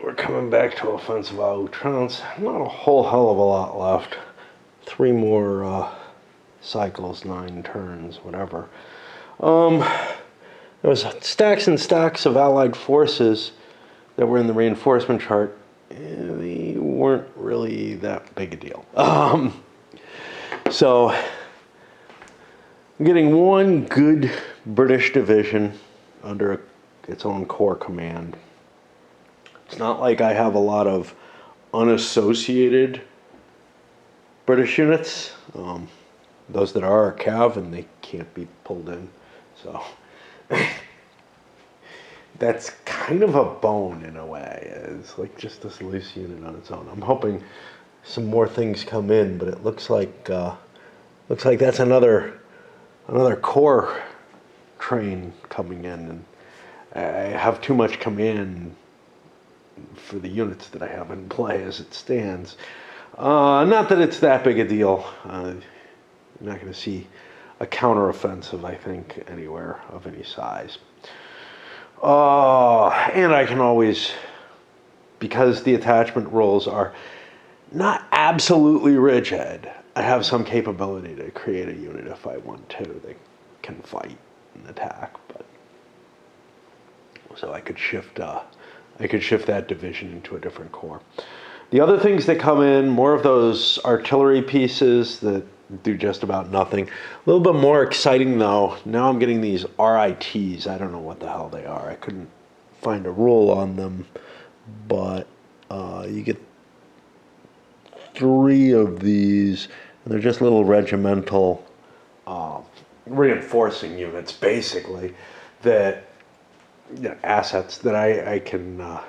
we're coming back to offensive Outrance. Not a whole hell of a lot left. 3 more cycles, 9 turns, whatever. There was stacks and stacks of allied forces that were in the reinforcement chart. They weren't really that big a deal. So I'm getting one good British division under its own corps command. It's not like I have a lot of unassociated British units. Those that are Cav, and they can't be pulled in. So that's kind of a bone in a way. It's like just this loose unit on its own. I'm hoping some more things come in, but it looks like that's another core train coming in, and I have too much command for the units that I have in play as it stands. Not that it's that big a deal. You're not going to see a counteroffensive, I think, anywhere of any size. And I can always, because the attachment rules are not absolutely rigid, I have some capability to create a unit if I want to. They can fight and attack, but so I could shift that division into a different corps. The other things that come in, more of those artillery pieces that do just about nothing. A little bit more exciting though, now I'm getting these RITs. I don't know what the hell they are. I couldn't find a rule on them, but you get 3 of these, and they're just little regimental reinforcing units, basically, that assets that I can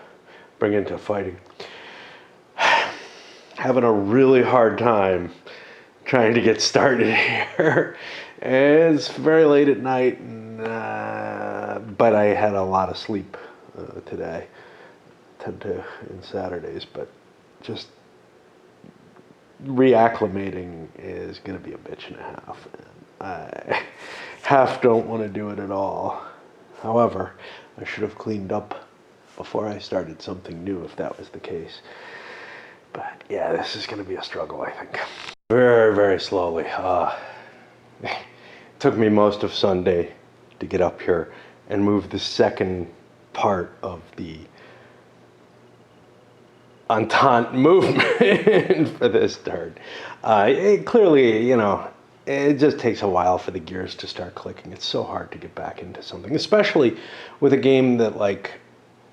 bring into fighting. Having a really hard time trying to get started here. It's very late at night, but I had a lot of sleep today. I tend to in Saturdays, but just reacclimating is going to be a bitch and a half. I half don't want to do it at all. However, I should have cleaned up before I started something new if that was the case. But yeah, this is going to be a struggle, I think. Very, very slowly. It took me most of Sunday to get up here and move the second part of the Entente movement for this turn. Clearly, it just takes a while for the gears to start clicking. It's so hard to get back into something, especially with a game that,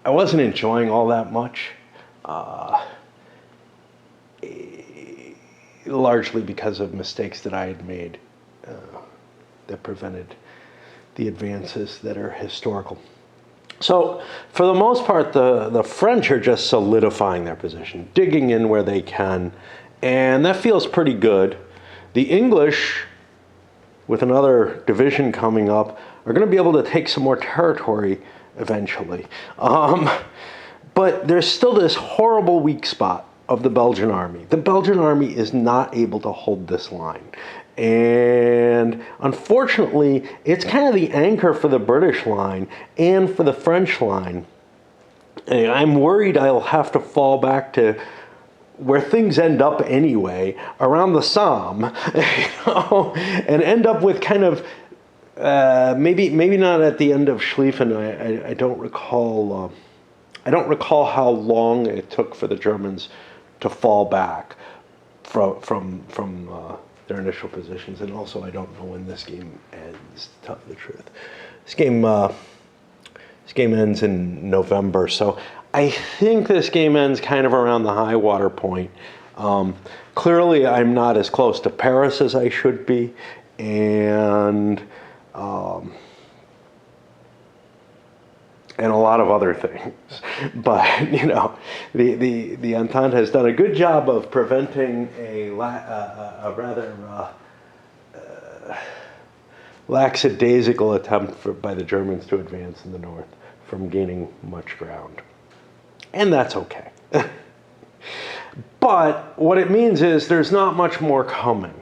I wasn't enjoying all that much. Largely because of mistakes that I had made that prevented the advances that are historical. So, for the most part, the French are just solidifying their position, digging in where they can, and that feels pretty good. The English, with another division coming up, are going to be able to take some more territory eventually. But there's still this horrible weak spot of the Belgian army. The Belgian army is not able to hold this line. And unfortunately, it's kind of the anchor for the British line and for the French line. And I'm worried I'll have to fall back to where things end up anyway, around the Somme, and end up with kind of, maybe not at the end of Schlieffen. I don't recall. I don't recall how long it took for the Germans to fall back from their initial positions, and also I don't know when this game ends, to tell you the truth. This game ends in November, so I think this game ends kind of around the high water point. Clearly, I'm not as close to Paris as I should be, and a lot of other things. But, the Entente has done a good job of preventing a rather lackadaisical attempt by the Germans to advance in the north from gaining much ground. And that's okay. But what it means is there's not much more coming.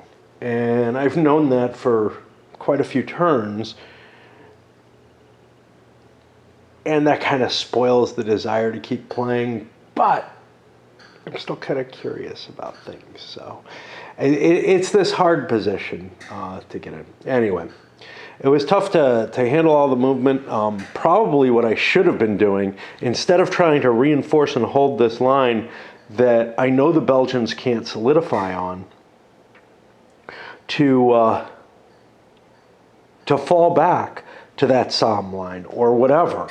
And I've known that for quite a few turns. And that kind of spoils the desire to keep playing. but I'm still kind of curious about things. So it's this hard position to get in. Anyway, it was tough to handle all the movement. Probably what I should have been doing, instead of trying to reinforce and hold this line that I know the Belgians can't solidify on, to fall back to that Somme line or whatever.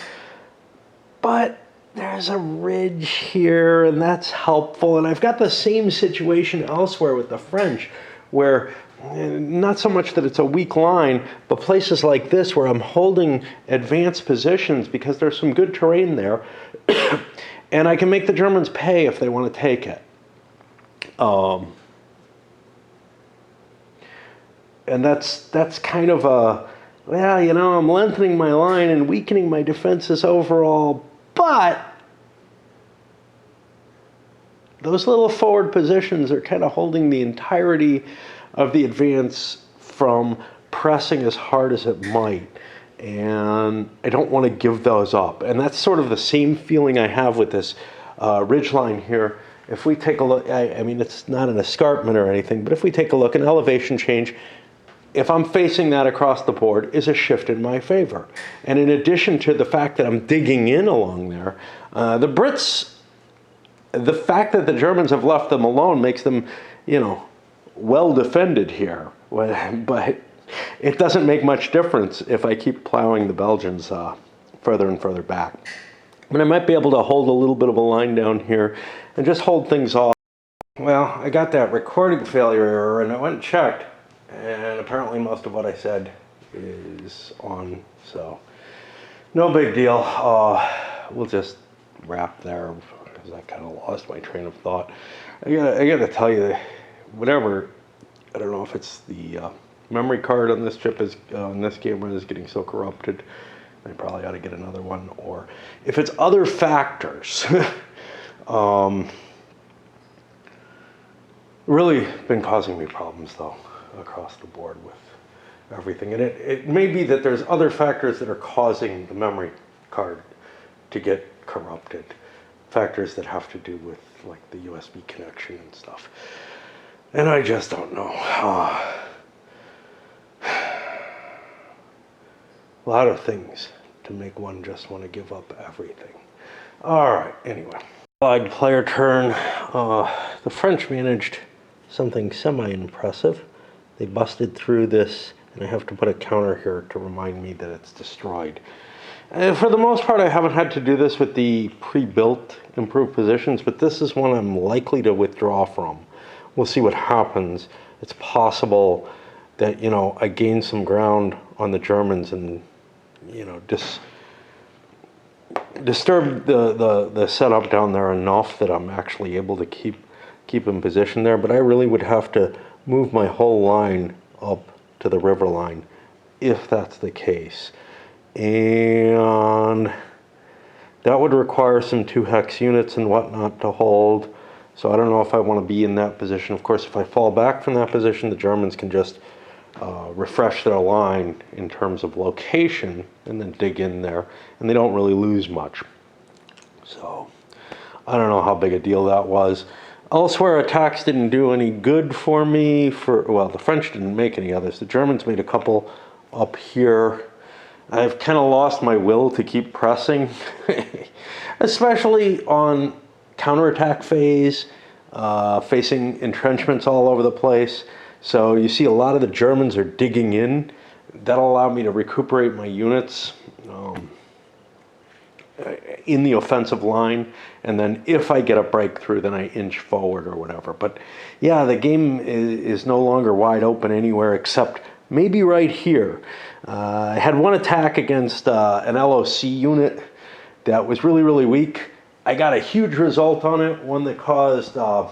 But there's a ridge here, and that's helpful. And I've got the same situation elsewhere with the French, where not so much that it's a weak line, but places like this where I'm holding advanced positions because there's some good terrain there, and I can make the Germans pay if they want to take it. And that's kind of a, well, you know, I'm lengthening my line and weakening my defenses overall, but those little forward positions are kind of holding the entirety of the advance from pressing as hard as it might. And I don't want to give those up. And that's sort of the same feeling I have with this ridge line here. If we take a look, I mean, it's not an escarpment or anything, but if we take a look, an elevation change, if I'm facing that across the board, is a shift in my favor. And in addition to the fact that I'm digging in along there, the Brits, the fact that the Germans have left them alone makes them, you know, well defended here. But it doesn't make much difference if I keep plowing the Belgians further and further back. But I might be able to hold a little bit of a line down here and just hold things off. Well, I got that recording failure error, and I went and checked. And apparently most of what I said is on, so no big deal. We'll just wrap there because I kind of lost my train of thought. I gotta tell you, whatever, I don't know if it's the memory card on this chip is on this camera is getting so corrupted. I probably ought to get another one, or if it's other factors. Really been causing me problems though, across the board with everything. And it may be that there's other factors that are causing the memory card to get corrupted. Factors that have to do with like the USB connection and stuff. And I just don't know. A lot of things to make one just want to give up everything. All right, anyway. Allied player turn. The French managed something semi-impressive. They busted through this, and I have to put a counter here to remind me that it's destroyed. And for the most part, I haven't had to do this with the pre-built improved positions, but this is one I'm likely to withdraw from. We'll see what happens. It's possible that, you know, I gain some ground on the Germans and, you know, disturb the setup down there enough that I'm actually able to keep in position there. But I really would have to move my whole line up to the river line if that's the case. And that would require some 2-hex units and whatnot to hold. So I don't know if I want to be in that position. Of course, if I fall back from that position, the Germans can just refresh their line in terms of location and then dig in there. And they don't really lose much. So I don't know how big a deal that was. Elsewhere, attacks didn't do any good for me. Well, the French didn't make any others. The Germans made a couple up here. I've kind of lost my will to keep pressing, especially on counterattack phase, facing entrenchments all over the place. So you see a lot of the Germans are digging in. That'll allow me to recuperate my units in the offensive line, and then if I get a breakthrough, then I inch forward or whatever. But yeah, the game is no longer wide open anywhere except maybe right here. I had one attack against an LOC unit that was really, really weak. I got a huge result on it, one that caused, and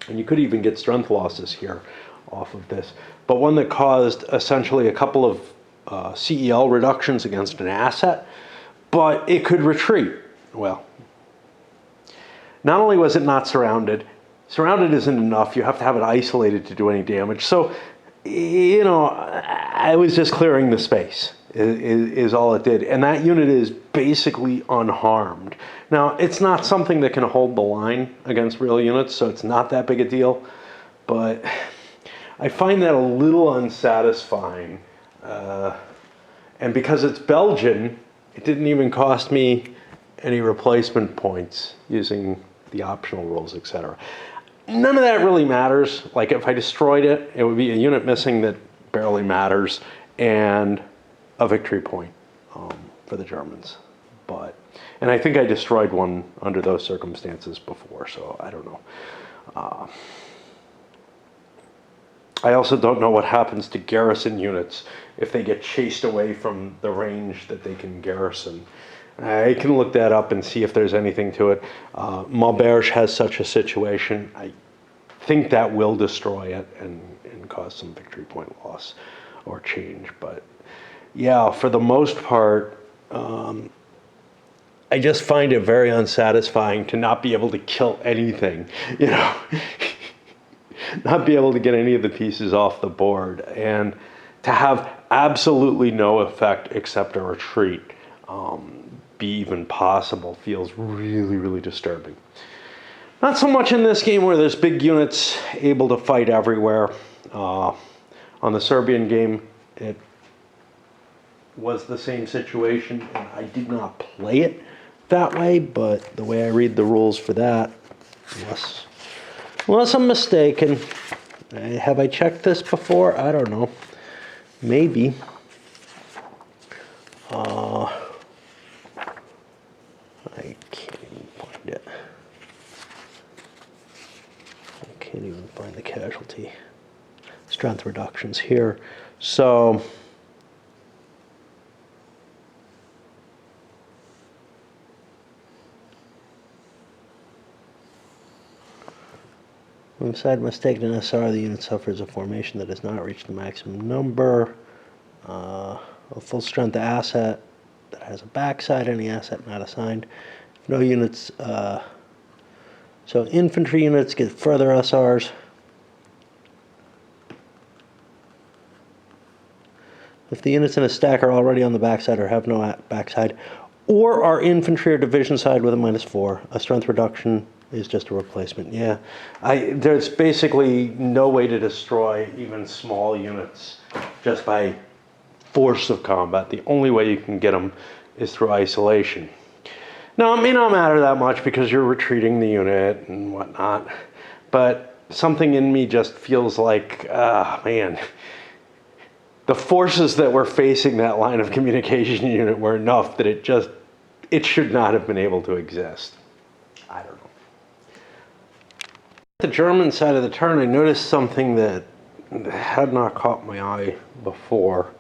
you could even get strength losses here off of this, but one that caused essentially a couple of CEL reductions against an asset, but it could retreat. Well, not only was it not surrounded isn't enough, you have to have it isolated to do any damage. So, you know, I was just clearing the space. is all it did. And that unit is basically unharmed. Now, it's not something that can hold the line against real units, so it's not that big a deal. But I find that a little unsatisfying. And because it's Belgian, it didn't even cost me any replacement points using the optional rules, etc. None of that really matters. Like if I destroyed it, it would be a unit missing that barely matters, and a victory point for the Germans. And I think I destroyed one under those circumstances before, so I don't know. I also don't know what happens to garrison units if they get chased away from the range that they can garrison. I can look that up and see if there's anything to it. Maubeuge has such a situation. I think that will destroy it and cause some victory point loss or change. But yeah, for the most part, I just find it very unsatisfying to not be able to kill anything, you know, not be able to get any of the pieces off the board, and to have absolutely no effect except a retreat be even possible feels really, really disturbing. Not so much in this game where there's big units able to fight everywhere. On the Serbian game, it was the same situation, and I did not play it that way, but the way I read the rules for that, unless I'm mistaken, have I checked this before? I don't know. Maybe. I can't even find it. I can't even find the casualty. Strength reductions here. So when side mistake in SR, the unit suffers a formation that has not reached the maximum number. A full strength asset that has a backside, any asset not assigned. If no units, so infantry units get further SRs. If the units in a stack are already on the backside or have no backside, or are infantry or division side with a -4, a strength reduction is just a replacement. Yeah, there's basically no way to destroy even small units just by force of combat. The only way you can get them is through isolation. Now, it may not matter that much because you're retreating the unit and whatnot, but something in me just feels like, man, the forces that were facing that line of communication unit were enough that it should not have been able to exist. I don't know. The German side of the turn, I noticed something that had not caught my eye before.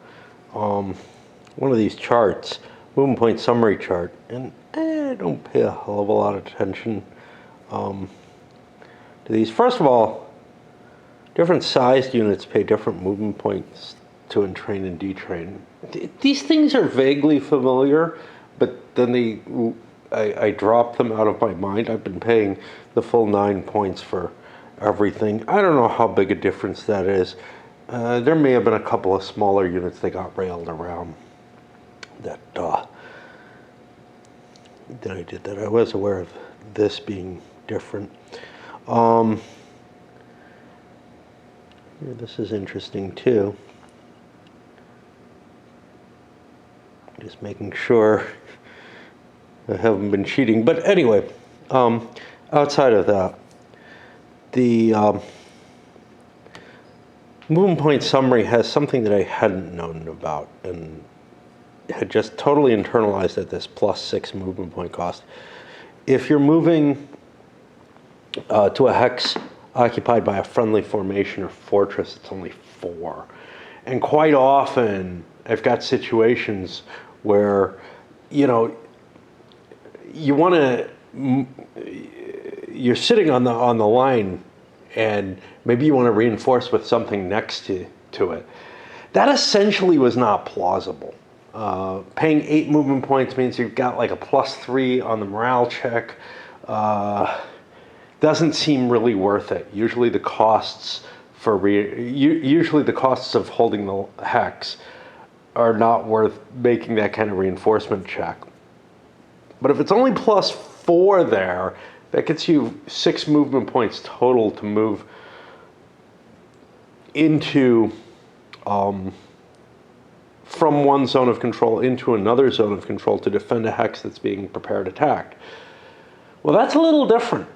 One of these charts, movement point summary chart, and I don't pay a hell of a lot of attention to these. First of all, different sized units pay different movement points to entrain and detrain. These things are vaguely familiar, but then I dropped them out of my mind. I've been paying the full 9 points for everything. I don't know how big a difference that is. There may have been a couple of smaller units that got railed around that I did that. I was aware of this being different. This is interesting too. Just making sure I haven't been cheating. But anyway, outside of that, the movement point summary has something that I hadn't known about and had just totally internalized at this +6 movement point cost. If you're moving to a hex occupied by a friendly formation or fortress, it's only 4. And quite often, I've got situations where, you know, you're sitting on the line, and maybe you want to reinforce with something next to it. That essentially was not plausible. Paying 8 movement points means you've got like a +3 on the morale check. Doesn't seem really worth it. Usually the costs of holding the hex are not worth making that kind of reinforcement check. But if it's only +4 there, that gets you 6 movement points total to move into from one zone of control into another zone of control to defend a hex that's being prepared attacked. Well, that's a little different.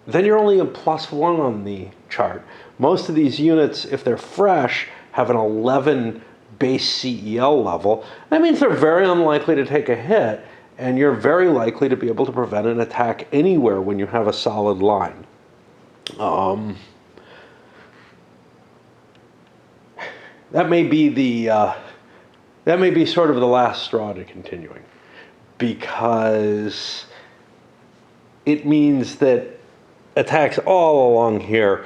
Then you're only a +1 on the chart. Most of these units, if they're fresh, have an 11 base CEL level. That means they're very unlikely to take a hit, and you're very likely to be able to prevent an attack anywhere when you have a solid line. That may be sort of the last straw to continuing, because it means that attacks all along here,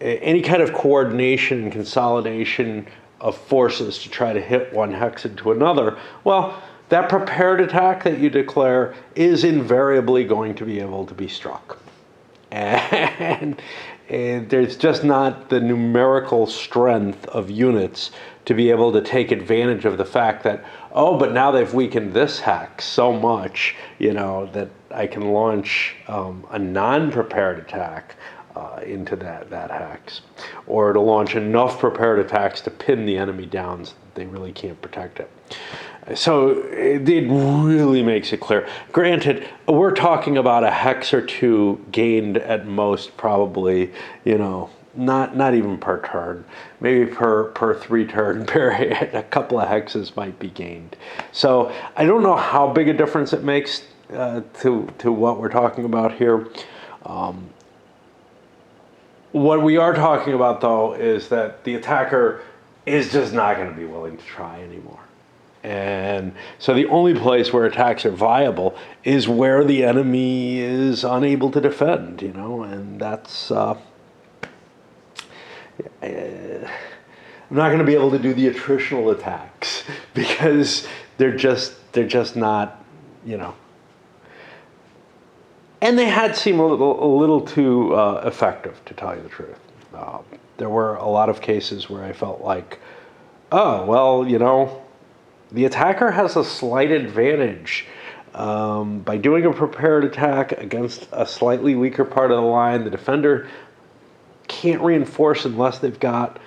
any kind of coordination and consolidation of forces to try to hit one hex into another, well, that prepared attack that you declare is invariably going to be able to be struck. And there's just not the numerical strength of units to be able to take advantage of the fact that, oh, but now they've weakened this hex so much, that I can launch a non-prepared attack into that hex, or to launch enough prepared attacks to pin the enemy down so that they really can't protect it. So it really makes it clear. Granted, we're talking about a hex or two gained at most, probably, not even per turn. Maybe per 3-turn period, a couple of hexes might be gained. So I don't know how big a difference it makes to what we're talking about here. What we are talking about, though, is that the attacker is just not going to be willing to try anymore. And so the only place where attacks are viable is where the enemy is unable to defend, and that's... I'm not going to be able to do the attritional attacks because they're just not, And they had seemed a little too effective, to tell you the truth. There were a lot of cases where I felt like, oh, well, the attacker has a slight advantage by doing a prepared attack against a slightly weaker part of the line. The defender can't reinforce unless they've got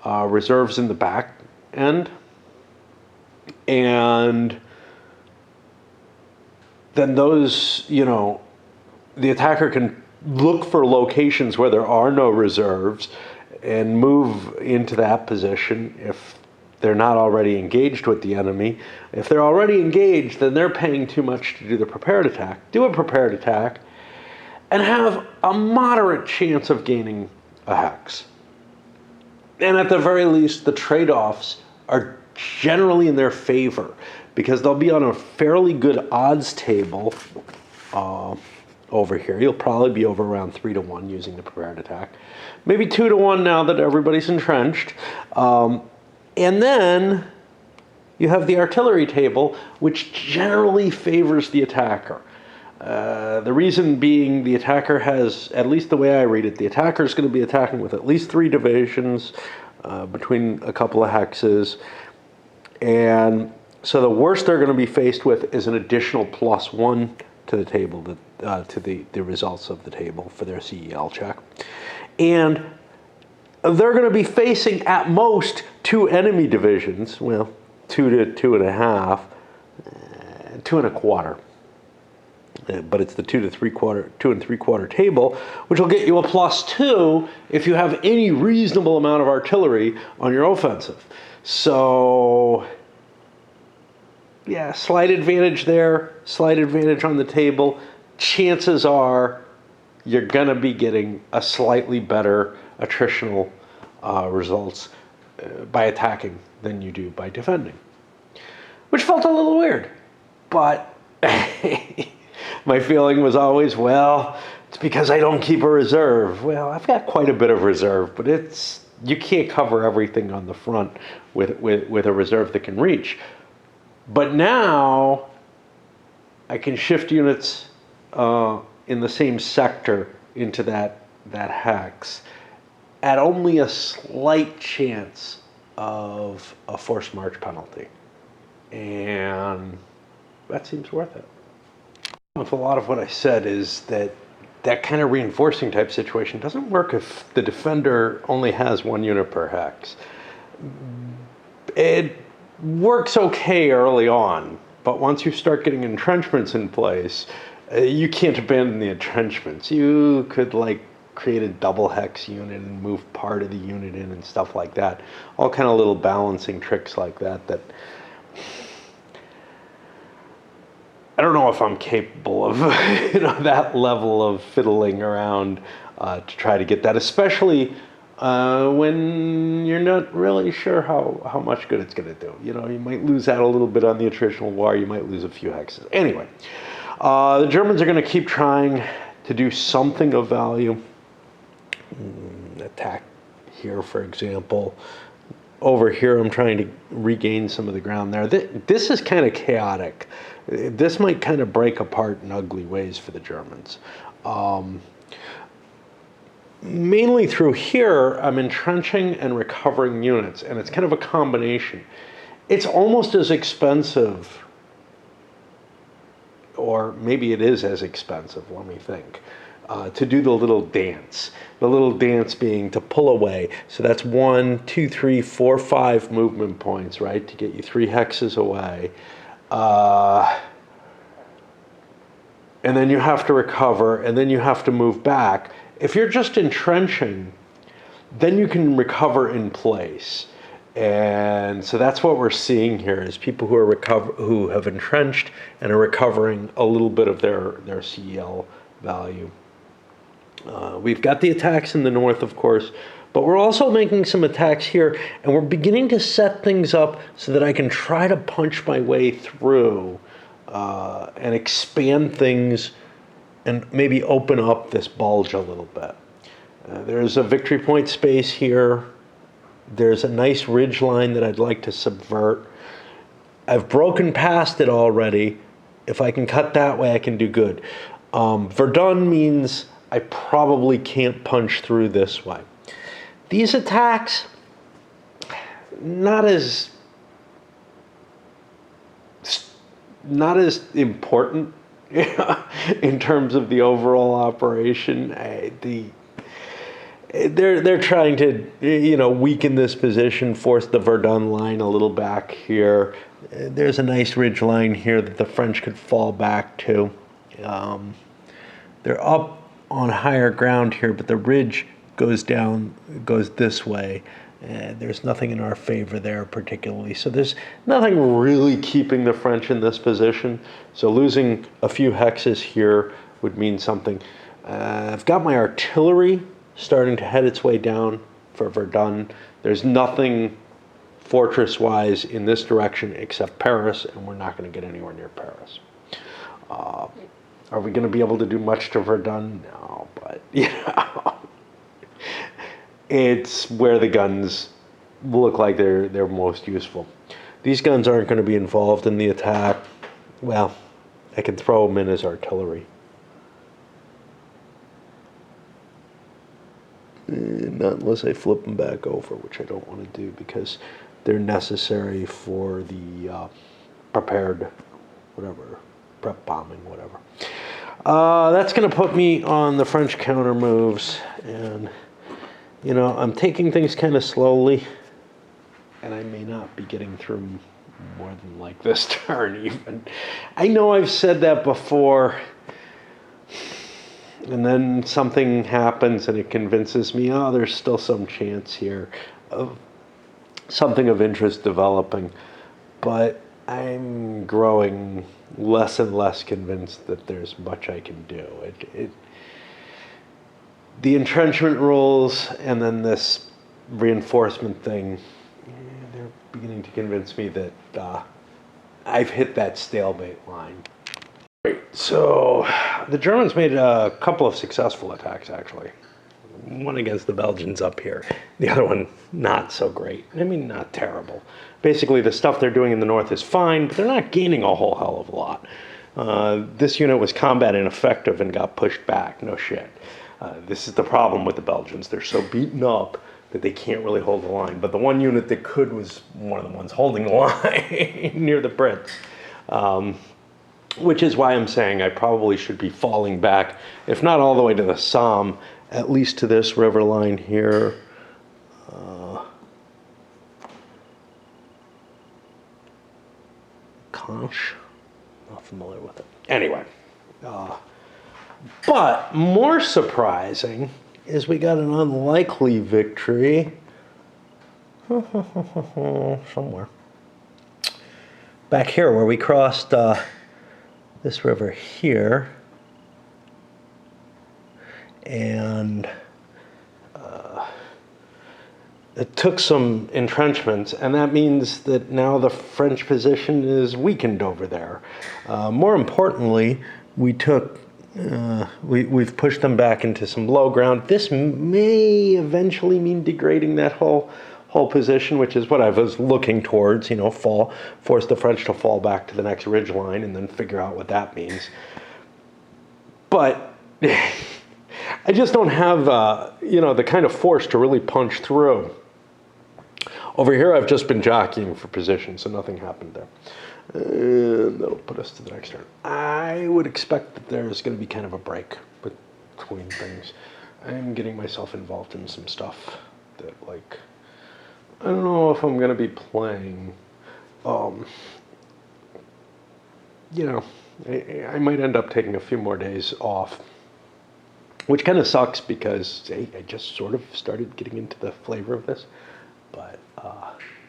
reserves in the back end. And then those, the attacker can look for locations where there are no reserves and move into that position if they're not already engaged with the enemy. If they're already engaged, then they're paying too much to do the prepared attack. Do a prepared attack and have a moderate chance of gaining a hex. And at the very least, the trade-offs are generally in their favor because they'll be on a fairly good odds table over here. You'll probably be over around 3-1 using the prepared attack. Maybe 2-1 now that everybody's entrenched. And then you have the artillery table, which generally favors the attacker. The reason being the attacker has, at least the way I read it, the attacker is going to be attacking with at least 3 divisions between a couple of hexes. And so the worst they're going to be faced with is an additional +1 to the table, to the results of the table for their CEL check. And they're going to be facing at most 2 enemy divisions, well, 2 to 2.5, 2.25. But it's the 2 and 3/4 table, which will get you a +2 if you have any reasonable amount of artillery on your offensive. So, yeah, slight advantage there, slight advantage on the table. Chances are you're going to be getting a slightly better attritional results by attacking than you do by defending, which felt a little weird, but my feeling was always, well, it's because I don't keep a reserve. Well, I've got quite a bit of reserve, but you can't cover everything on the front with a reserve that can reach. But now I can shift units in the same sector into that hex at only a slight chance of a forced march penalty. And that seems worth it. With a lot of what I said is that that kind of reinforcing type situation doesn't work if the defender only has 1 unit per hex. It works okay early on, but once you start getting entrenchments in place, you can't abandon the entrenchments. You could like create a double hex unit and move part of the unit in and stuff like that. All kind of little balancing tricks like that that I don't know if I'm capable of that level of fiddling around to try to get that, especially when you're not really sure how much good it's going to do. You might lose out a little bit on the attritional war. You might lose a few hexes. Anyway, the Germans are going to keep trying to do something of value. Attack here, for example. Over here, I'm trying to regain some of the ground there. This is kind of chaotic. This might kind of break apart in ugly ways for the Germans. Mainly through here, I'm entrenching and recovering units, and it's kind of a combination. It's almost as expensive, or maybe it is as expensive, let me think, to do the little dance. The little dance being to pull away. So that's 1, 2, 3, 4, 5 movement points, right, to get you 3 hexes away. And then you have to recover, and then you have to move back. If you're just entrenching, then you can recover in place. And so that's what we're seeing here is people who have entrenched and are recovering a little bit of their CEL value. We've got the attacks in the north, of course, but we're also making some attacks here, and we're beginning to set things up so that I can try to punch my way through and expand things and maybe open up this bulge a little bit. There's a victory point space here. There's a nice ridge line that I'd like to subvert. I've broken past it already. If I can cut that way, I can do good. Verdun means I probably can't punch through this way. These attacks, not as important in terms of the overall operation. They're trying to weaken this position, force the Verdun line a little back here. There's a nice ridge line here that the French could fall back to. They're up on higher ground here, but the ridge goes this way. There's nothing in our favor there particularly. So there's nothing really keeping the French in this position. So losing a few hexes here would mean something. I've got my artillery starting to head its way down for Verdun. There's nothing fortress-wise in this direction except Paris, and we're not going to get anywhere near Paris. Are we going to be able to do much to Verdun? No, but it's where the guns look like they're most useful. These guns aren't going to be involved in the attack. Well, I can throw them in as artillery. Not unless I flip them back over, which I don't want to do because they're necessary for the prepared, whatever, prep bombing, whatever. That's going to put me on the French counter moves, and I'm taking things kind of slowly, and I may not be getting through more than like this turn even. I know I've said that before, and then something happens and it convinces me, oh, there's still some chance here of something of interest developing, but I'm growing less and less convinced that there's much I can do. The entrenchment rules and then this reinforcement thing, they're beginning to convince me that I've hit that stalemate line. Right, so the Germans made a couple of successful attacks, actually. One against the Belgians up here. The other one, not so great. I mean, not terrible. Basically, the stuff they're doing in the north is fine, but they're not gaining a whole hell of a lot. This unit was combat ineffective and got pushed back. No shit. This is the problem with the Belgians. They're so beaten up that they can't really hold the line. But the one unit that could was one of the ones holding the line near the Brits. Which is why I'm saying I probably should be falling back, if not all the way to the Somme, at least to this river line here. Conch, not familiar with it. Anyway, but more surprising is we got an unlikely victory somewhere back here where we crossed this river here, and it took some entrenchments, and that means that now the French position is weakened over there. More importantly, we've pushed them back into some low ground. This may eventually mean degrading that whole position, which is what I was looking towards, force the French to fall back to the next ridge line and then figure out what that means. But I just don't have, the kind of force to really punch through. Over here, I've just been jockeying for position, so nothing happened there. And that'll put us to the next turn. I would expect that there's going to be kind of a break between things. I'm getting myself involved in some stuff that, I don't know if I'm going to be playing. I might end up taking a few more days off, which kind of sucks because I just sort of started getting into the flavor of this. But,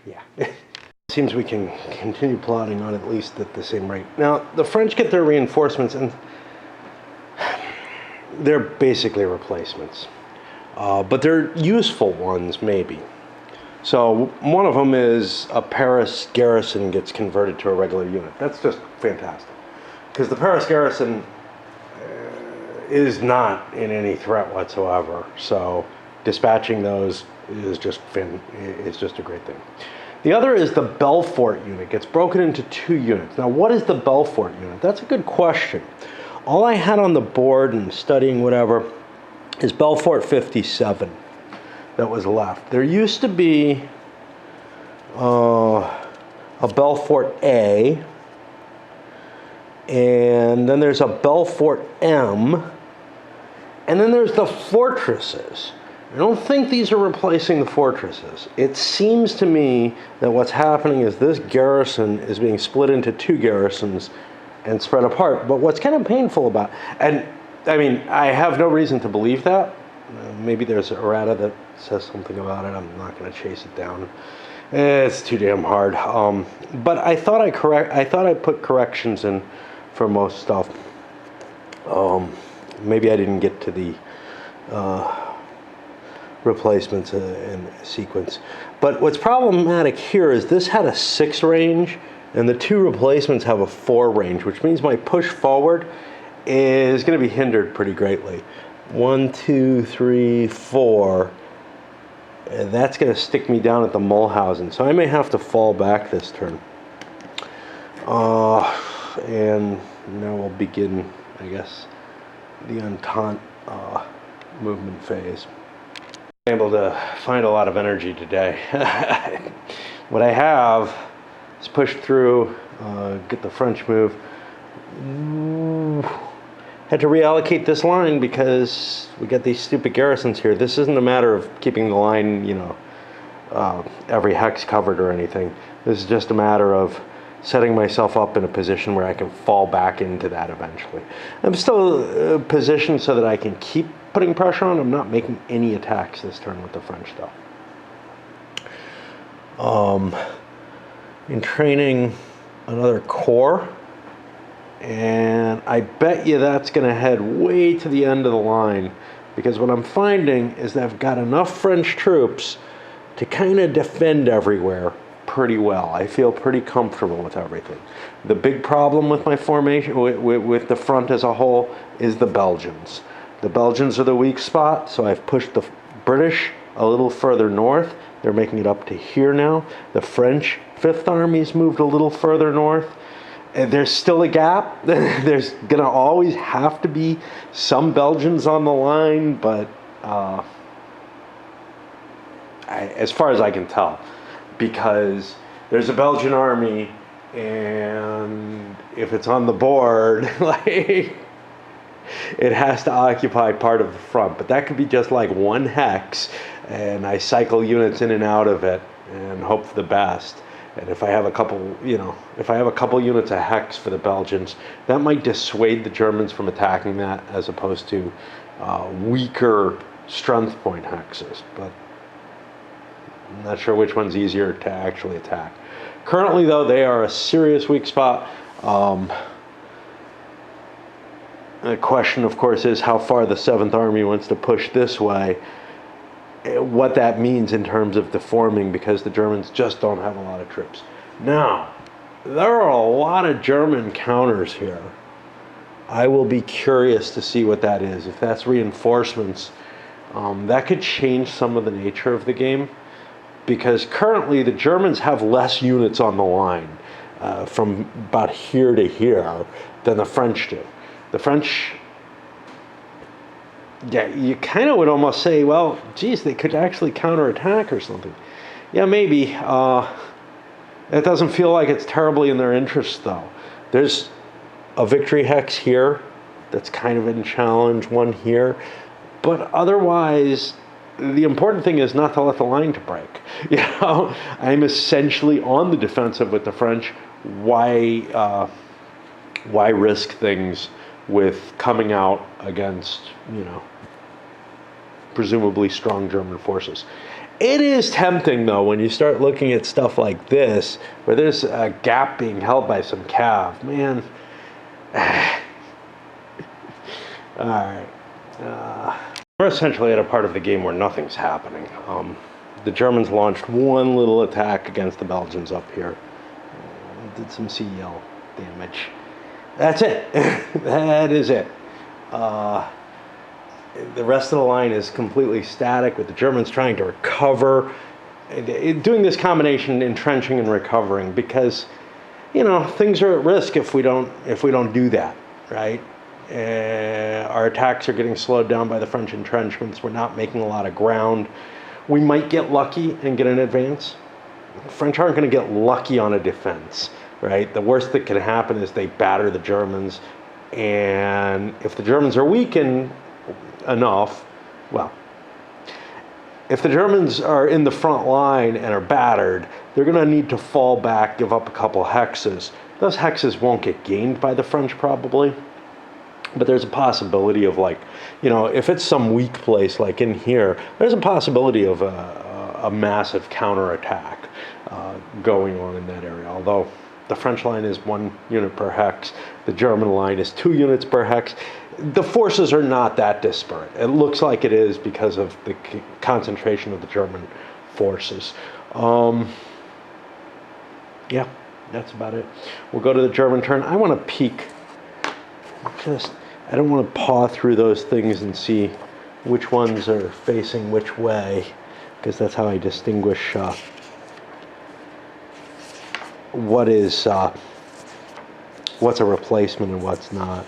yeah. It seems we can continue plodding on at least at the same rate. Now, the French get their reinforcements, and they're basically replacements. But they're useful ones, maybe. So one of them is a Paris garrison gets converted to a regular unit. That's just fantastic. Because the Paris garrison is not in any threat whatsoever. So dispatching those is just a great thing. The other is the Belfort unit. Gets broken into 2 units. Now, what is the Belfort unit? That's a good question. All I had on the board and studying whatever is Belfort 57 that was left. There used to be a Belfort A, and then there's a Belfort M, and then there's the fortresses. I don't think these are replacing the fortresses. It seems to me that what's happening is this garrison is being split into 2 garrisons and spread apart. But what's kind of painful about, and I mean, I have no reason to believe that. Maybe there's errata that says something about it. I'm not going to chase it down. It's too damn hard. But I thought I put corrections in for most stuff. Maybe I didn't get to the replacements in sequence. But what's problematic here is this had a 6 range, and the 2 replacements have a 4 range, which means my push forward is going to be hindered pretty greatly. 1, 2, 3, 4. And that's going to stick me down at the Mulhausen. So I may have to fall back this turn. And now we'll begin, I guess, the Entente movement phase. I'm able to find a lot of energy today. What I have is push through, get the French move. Had to reallocate this line because we got these stupid garrisons here. This isn't a matter of keeping the line, every hex covered or anything. This is just a matter of setting myself up in a position where I can fall back into that eventually. I'm still positioned so that I can keep putting pressure on. I'm not making any attacks this turn with the French though. In training another corps, and I bet you that's going to head way to the end of the line, because what I'm finding is that I've got enough French troops to kind of defend everywhere pretty well. I feel pretty comfortable with everything. The big problem with my formation, with the front as a whole, is the Belgians. The Belgians are the weak spot, so I've pushed the British a little further north. They're making it up to here now. The French Fifth Army's moved a little further north. And there's still a gap. There's going to always have to be some Belgians on the line, but as far as I can tell, because there's a Belgian army, and if it's on the board, like, it has to occupy part of the front. But that could be just like one hex, and I cycle units in and out of it and hope for the best. And if I have a couple, if I have a couple units of hex for the Belgians, that might dissuade the Germans from attacking that, as opposed to weaker strength point hexes. But I'm not sure which one's easier to actually attack. Currently, though, they are a serious weak spot. The question, of course, is how far the 7th Army wants to push this way. What that means in terms of deforming, because the Germans just don't have a lot of troops. Now, there are a lot of German counters here. I will be curious to see what that is. If that's reinforcements, that could change some of the nature of the game, because currently the Germans have less units on the line from about here to here than the French do. The French, yeah, you kind of would almost say, well, geez, they could actually counterattack or something. Yeah, maybe. It doesn't feel like it's terribly in their interest, though. There's a victory hex here that's kind of in challenge, one here. But otherwise, the important thing is not to let the line to break. I'm essentially on the defensive with the French. Why risk things with coming out against, presumably strong German forces? It is tempting, though, when you start looking at stuff like this, where there's a gap being held by some cav. Man. All right. We're essentially at a part of the game where nothing's happening. The Germans launched one little attack against the Belgians up here. Did some CEL damage. That's it. That is it. The rest of the line is completely static, with the Germans trying to recover, doing this combination, entrenching and recovering, because things are at risk if we don't do that, right? Our attacks are getting slowed down by the French entrenchments. We're not making a lot of ground. We might get lucky and get an advance. The French aren't going to get lucky on a defense, right? The worst that can happen is they batter the Germans, and if the Germans are weakened enough, well, if the Germans are in the front line and are battered, they're going to need to fall back, give up a couple hexes. Those hexes won't get gained by the French, probably. But there's a possibility of, if it's some weak place like in here, there's a possibility of a massive counterattack going on in that area. Although the French line is 1 unit per hex, the German line is 2 units per hex. The forces are not that disparate. It looks like it is because of the concentration of the German forces. Yeah, that's about it. We'll go to the German turn. I want to peek. I don't want to paw through those things and see which ones are facing which way, because that's how I distinguish what's a replacement and what's not.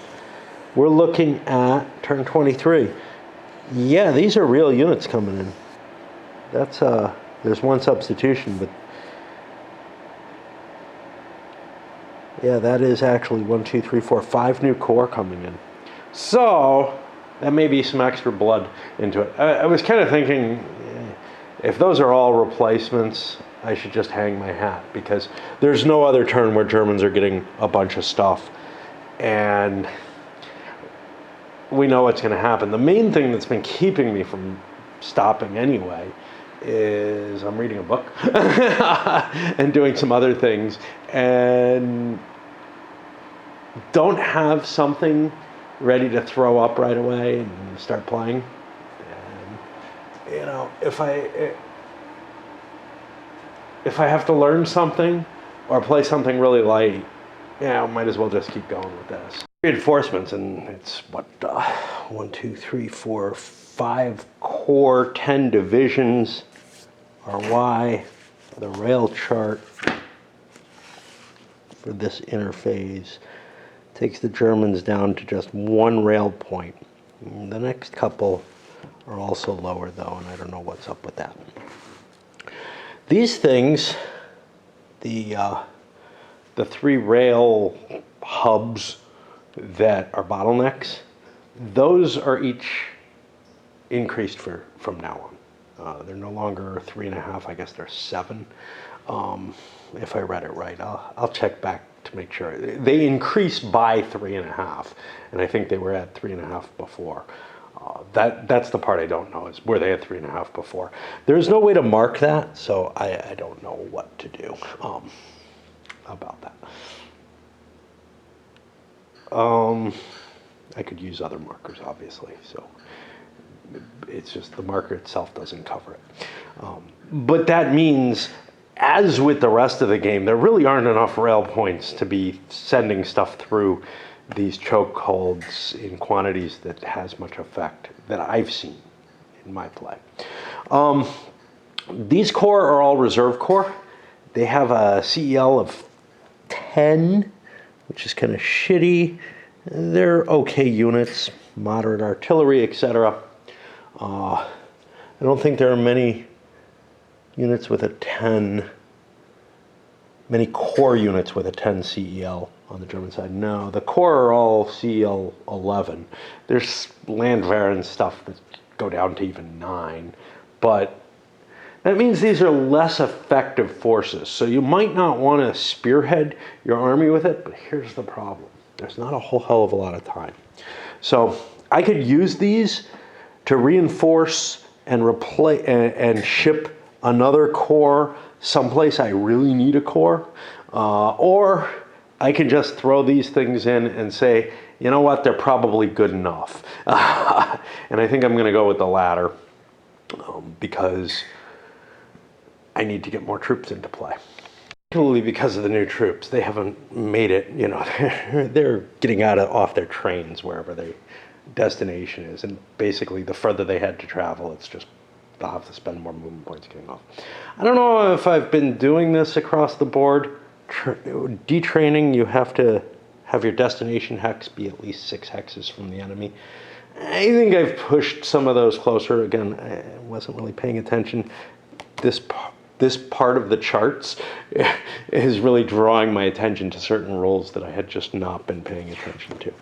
We're looking at turn 23. Yeah, these are real units coming in. That's there's one substitution, but yeah, that is actually 1, 2, 3, 4, 5 new corps coming in. So that may be some extra blood into it. I was kind of thinking, if those are all replacements, I should just hang my hat, because there's no other turn where Germans are getting a bunch of stuff, and we know what's going to happen. The main thing that's been keeping me from stopping anyway is I'm reading a book and doing some other things, and don't have something ready to throw up right away and start playing. And, if I have to learn something or play something really light, I might as well just keep going with this. Reinforcements, and it's 1, 2, 3, 4, 5 corps, 10 divisions are Y. The rail chart for this interphase takes the Germans down to just 1 rail point. The next couple are also lower, though, and I don't know what's up with that. These things, the 3 rail hubs that are bottlenecks, those are each increased from now on. They're no longer 3.5. I guess they're 7. If I read it right, I'll check back to make sure. They increased by 3.5, and I think they were at 3.5 before. That's the part I don't know, is where they had 3.5 before. There's no way to mark that, so I don't know what to do about that. I could use other markers, obviously, so it's just the marker itself doesn't cover it. But that means, as with the rest of the game, there really aren't enough rail points to be sending stuff through these chokeholds in quantities that has much effect that I've seen in my play. These core are all reserve core. They have a CEL of 10, which is kind of shitty. They're okay units, moderate artillery, etc. I don't think there are many units with a 10, many core units with a 10 CEL on the German side. No, the core are all CEL 11. There's Landwehr stuff that go down to even 9, but that means these are less effective forces. So you might not want to spearhead your army with it, but here's the problem. There's not a whole hell of a lot of time. So I could use these to reinforce and replace and ship another core someplace I really need a core, or I can just throw these things in and say, you know what, they're probably good enough. And I think I'm going to go with the latter, because I need to get more troops into play. Particularly because of the new troops. They haven't made it, you know, they're getting off their trains wherever their destination is. And basically, the further they had to travel, it's just, they'll have to spend more movement points getting off. I don't know if I've been doing this across the board. Detraining, you have to have your destination hex be at least 6 hexes from the enemy. I think I've pushed some of those closer. Again, I wasn't really paying attention. This part of the charts is really drawing my attention to certain rules that I had just not been paying attention to.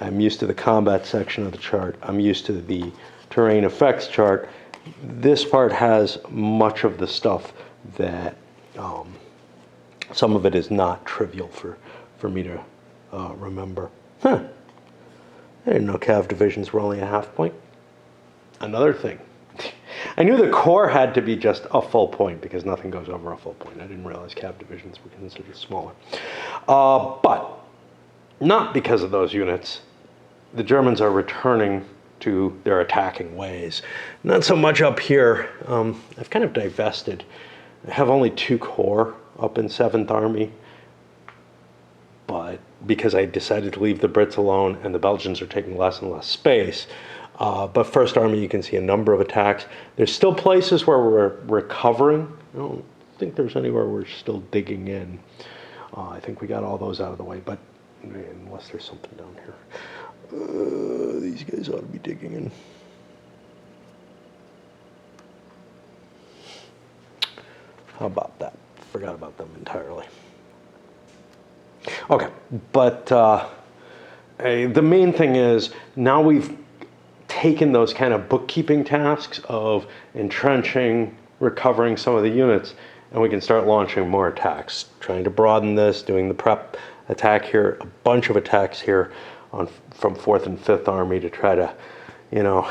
I'm used to the combat section of the chart. I'm used to the terrain effects chart. This part has much of the stuff that some of it is not trivial for me to remember. I didn't know cav divisions were only a half point. Another thing. I knew the core had to be just a full point because nothing goes over a full point. I didn't realize cav divisions were considered smaller. But not because of those units. The Germans are returning to their attacking ways. Not so much up here. I've kind of divested. I have only 2 core up in 7th Army, but because I decided to leave the Brits alone and the Belgians are taking less and less space. But 1st Army, you can see a number of attacks. There's still places where we're recovering. I don't think there's anywhere we're still digging in. I think we got all those out of the way, but unless there's something down here. These guys ought to be digging in. How about that? Forgot about them entirely. Okay, but the main thing is now we've taken those kind of bookkeeping tasks of entrenching, recovering some of the units, and we can start launching more attacks, trying to broaden this, doing the prep attack here, a bunch of attacks here from 4th and 5th Army to try to, you know,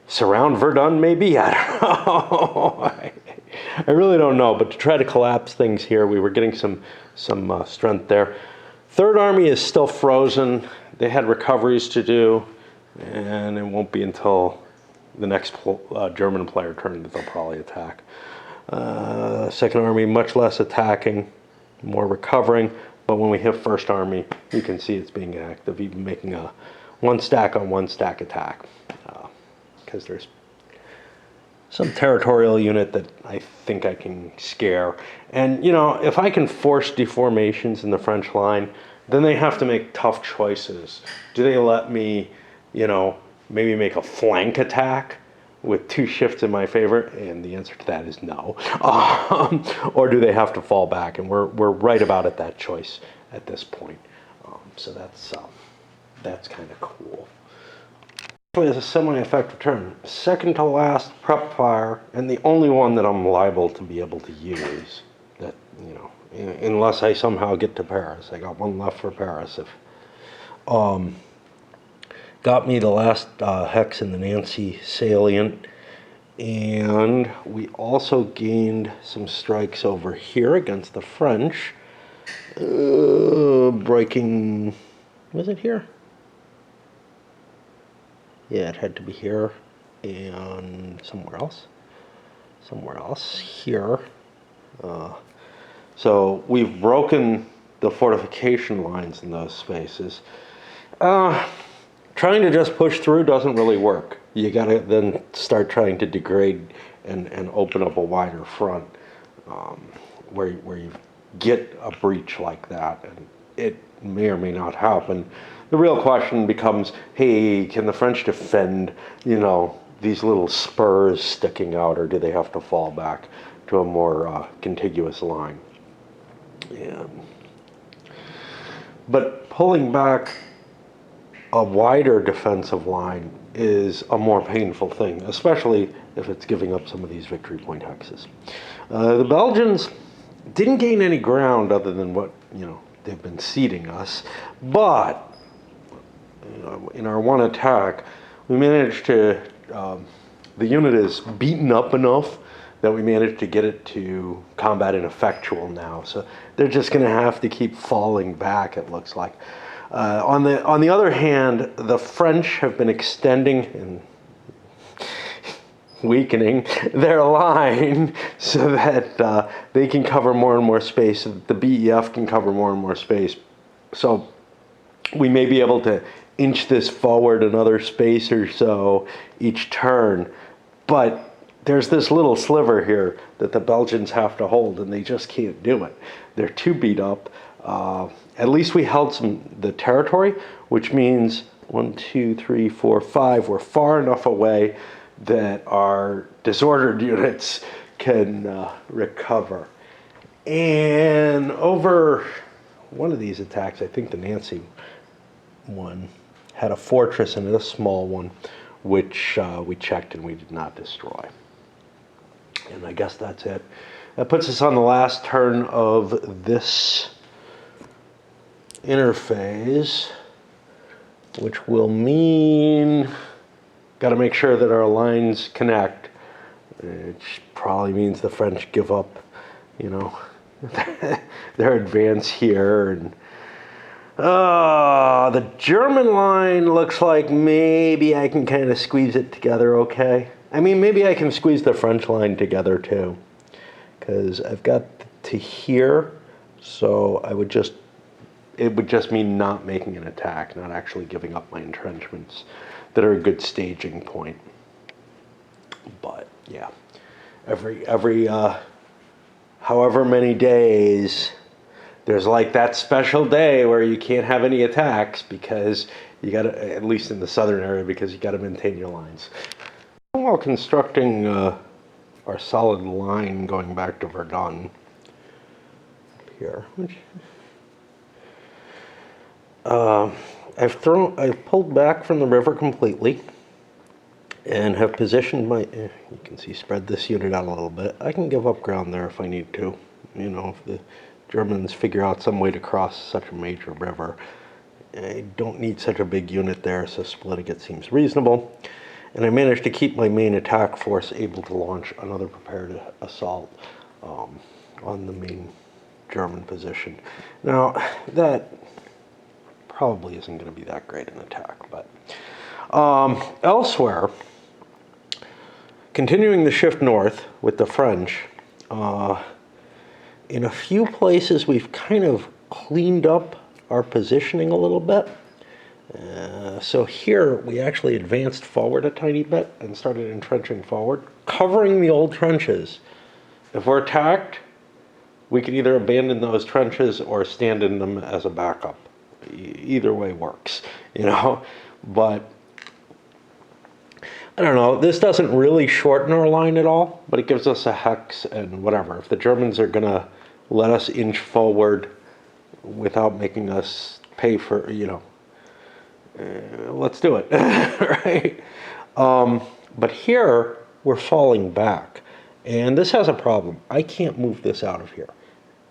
surround Verdun maybe? I don't know. I really don't know, but to try to collapse things here, we were getting some strength there. 3rd Army is still frozen. They had recoveries to do, and it won't be until the next German player turn that they'll probably attack. 2nd Army, much less attacking, more recovering, but when we hit 1st Army, you can see it's being active, even making a 1 stack on 1 stack attack, because there's some territorial unit that I think I can scare. And, you know, if I can force deformations in the French line, then they have to make tough choices. Do they let me, you know, maybe make a flank attack with 2 shifts in my favor? And the answer to that is no. Or do they have to fall back? And we're right about at that choice at this point. So that's kind of cool. As a semi-effective turn, second to last prep fire, and the only one that I'm liable to be able to use. That, you know, unless I somehow get to Paris. I got 1 left for Paris. If got me the last hex in the Nancy salient, and we also gained some strikes over here against the French. Breaking, was it here? Yeah, it had to be here and somewhere else here. So we've broken the fortification lines in those spaces. Trying to just push through doesn't really work. You gotta then start trying to degrade and open up a wider front where you get a breach like that, and it may or may not happen. The real question becomes, hey, can the French defend, you know, these little spurs sticking out, or do they have to fall back to a more contiguous line? Yeah. But pulling back a wider defensive line is a more painful thing, especially if it's giving up some of these victory point hexes. The Belgians didn't gain any ground other than what, you know, they've been ceding us, but in our one attack, we managed to, the unit is beaten up enough that we managed to get it to combat ineffectual now. So they're just going to have to keep falling back, it looks like. On the other hand, the French have been extending and weakening their line so that they can cover more and more space, so that the BEF can cover more and more space. So we may be able to inch this forward another space or so each turn, but there's this little sliver here that the Belgians have to hold, and they just can't do it. They're too beat up. At least we held the territory, which means 1, 2, 3, 4, 5. We're far enough away that our disordered units can recover. And over one of these attacks, I think the Nancy one, had a fortress and a small one, which we checked and we did not destroy. And I guess that's it. That puts us on the last turn of this interphase, which will mean got to make sure that our lines connect, which probably means the French give up, you know, their advance here. And the German line looks like maybe I can kind of squeeze it together okay. I mean, maybe I can squeeze the French line together too, because I've got to here, so it would just mean not making an attack, not actually giving up my entrenchments that are a good staging point. But yeah, every however many days, there's like that special day where you can't have any attacks because you got to, at least in the southern area, because you got to maintain your lines. While constructing our solid line going back to Verdun here, I've pulled back from the river completely and have positioned my, you can see, spread this unit out a little bit. I can give up ground there if I need to. You know, if the Germans figure out some way to cross such a major river. I don't need such a big unit there, so splitting it seems reasonable. And I managed to keep my main attack force able to launch another prepared assault on the main German position. Now, that probably isn't going to be that great an attack, but elsewhere, continuing the shift north with the French, in a few places we've kind of cleaned up our positioning a little bit. So here we actually advanced forward a tiny bit and started entrenching forward, covering the old trenches. If we're attacked, we can either abandon those trenches or stand in them as a backup. Either way works, you know. But I don't know, this doesn't really shorten our line at all, but it gives us a hex and whatever. If the Germans are going to let us inch forward without making us pay for, let's do it, right? But here, we're falling back. And this has a problem. I can't move this out of here.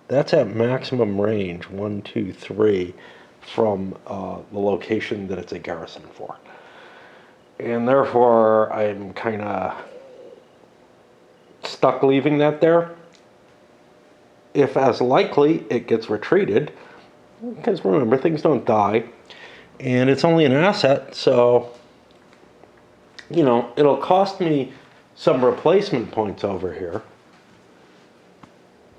That's at maximum range, 1, 2, 3, from the location that it's a garrison for. And therefore, I'm kind of stuck leaving that there. If, as likely, it gets retreated, because remember, things don't die, and it's only an asset, so, it'll cost me some replacement points over here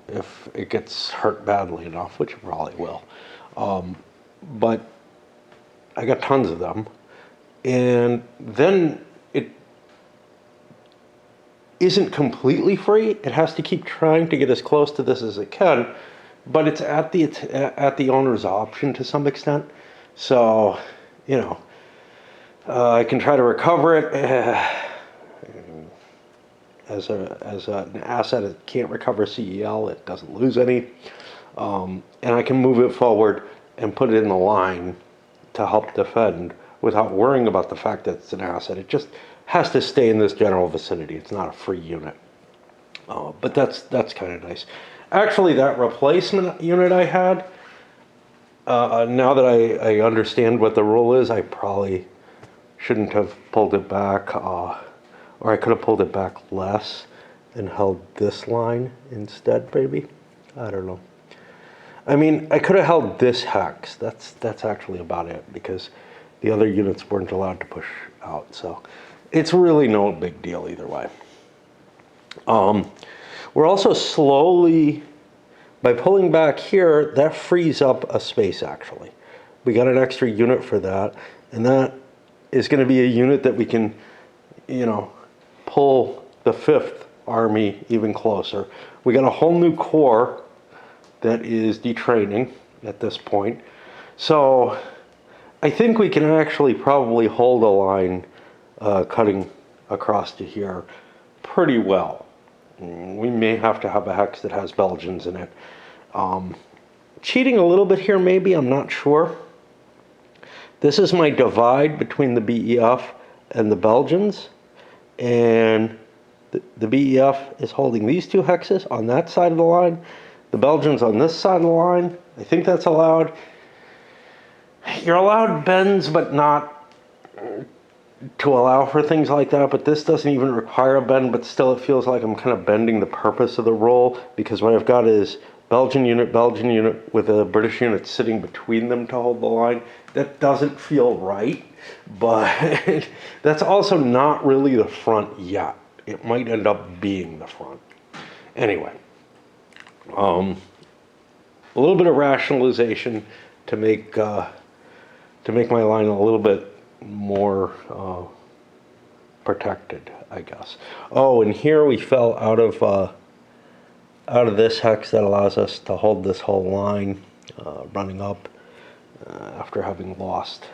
if it gets hurt badly enough, which it probably will. But I got tons of them. And then it isn't completely free. It has to keep trying to get as close to this as it can, but it's at the owner's option to some extent. So, I can try to recover it as an asset. It can't recover CEL. It doesn't lose any, and I can move it forward and put it in the line to help defend, without worrying about the fact that it's an asset. It just has to stay in this general vicinity. It's not a free unit. But that's kind of nice. Actually, that replacement unit I had, now that I understand what the rule is, I probably shouldn't have pulled it back, or I could have pulled it back less and held this line instead, maybe. I don't know. I mean, I could have held this hex. That's actually about it, because the other units weren't allowed to push out, so it's really no big deal either way. We're also slowly, by pulling back here, that frees up a space actually. We got an extra unit for that, and that is going to be a unit that we can, pull the 5th Army even closer. We got a whole new corps that is detraining at this point. So I think we can actually probably hold a line cutting across to here pretty well. We may have to have a hex that has Belgians in it. Cheating a little bit here maybe, I'm not sure. This is my divide between the BEF and the Belgians, and the BEF is holding these 2 hexes on that side of the line, the Belgians on this side of the line. I think that's allowed. You're allowed bends, but not to allow for things like that, but this doesn't even require a bend, but still it feels like I'm kind of bending the purpose of the role, because what I've got is Belgian unit with a British unit sitting between them to hold the line. That doesn't feel right, but that's also not really the front yet. It might end up being the front. Anyway, a little bit of rationalization to make my line a little bit more protected, I guess. Oh, and here we fell out of this hex that allows us to hold this whole line running up after having lost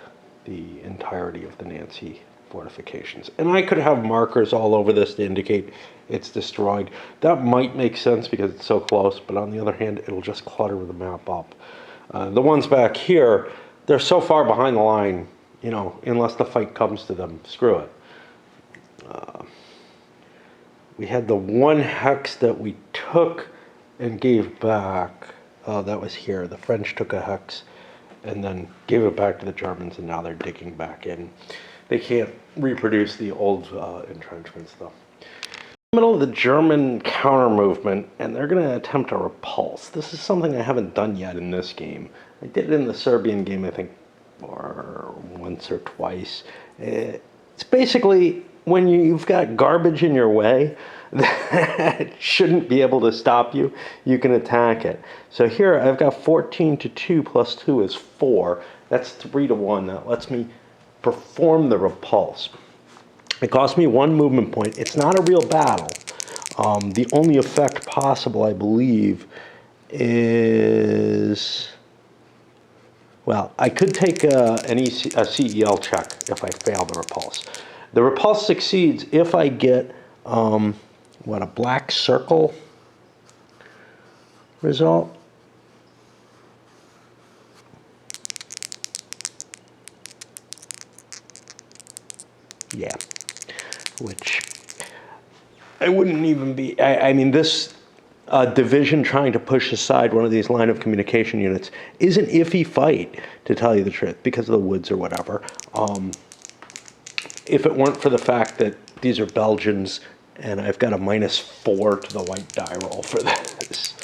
the entirety of the Nancy fortifications. And I could have markers all over this to indicate it's destroyed. That might make sense because it's so close, but on the other hand, it'll just clutter the map up. The ones back here, they're so far behind the line, unless the fight comes to them, screw it. We had the one hex that we took and gave back. That was here. The French took a hex and then gave it back to the Germans, and now they're digging back in. They can't reproduce the old entrenchments, though. In the middle of the German counter movement, and they're going to attempt a repulse. This is something I haven't done yet in this game. I did it in the Serbian game, I think, or once or twice. It's basically when you've got garbage in your way that shouldn't be able to stop you, you can attack it. So here I've got 14 to 2 plus 2 is 4. That's 3 to 1. That lets me perform the repulse. It cost me 1 movement point. It's not a real battle. The only effect possible, I believe, is... Well, I could take a CEL check if I fail the repulse. The repulse succeeds if I get, what, a black circle result? Yeah, which I wouldn't even be, I mean, this division trying to push aside one of these line of communication units is an iffy fight, to tell you the truth, because of the woods or whatever. If it weren't for the fact that these are Belgians and I've got a -4 to the white die roll for this.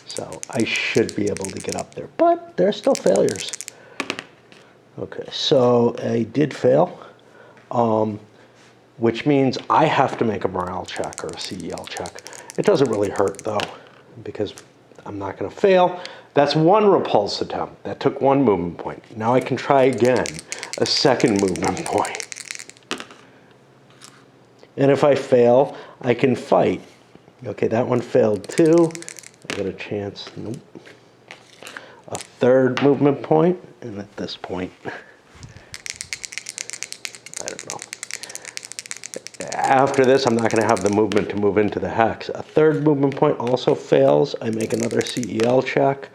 So I should be able to get up there, but there are still failures. Okay, so I did fail, which means I have to make a morale check or a CEL check. It doesn't really hurt though, because I'm not gonna fail. That's one repulse attempt. That took one movement point. Now I can try again, a second movement point. And if I fail, I can fight. Okay, that one failed too. I got a chance, nope. A third movement point, and at this point, I don't know. After this, I'm not gonna have the movement to move into the hex. A third movement point also fails. I make another CEL check.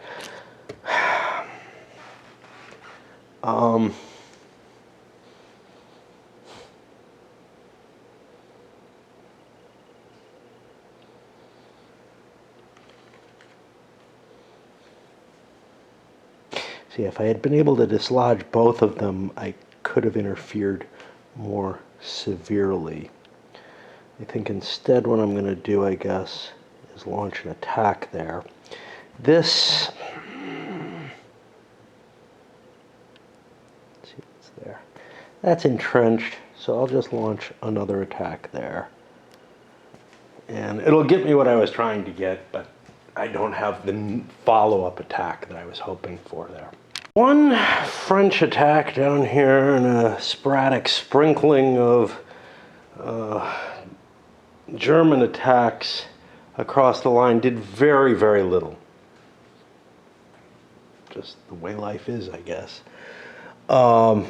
See, if I had been able to dislodge both of them, I could have interfered more severely. I think instead what I'm going to do, I guess, is launch an attack there. This, let's see what's there. That's entrenched, so I'll just launch another attack there. And it'll get me what I was trying to get, but I don't have the follow-up attack that I was hoping for there. One French attack down here and a sporadic sprinkling of German attacks across the line did very, very little. Just the way life is, I guess. Pull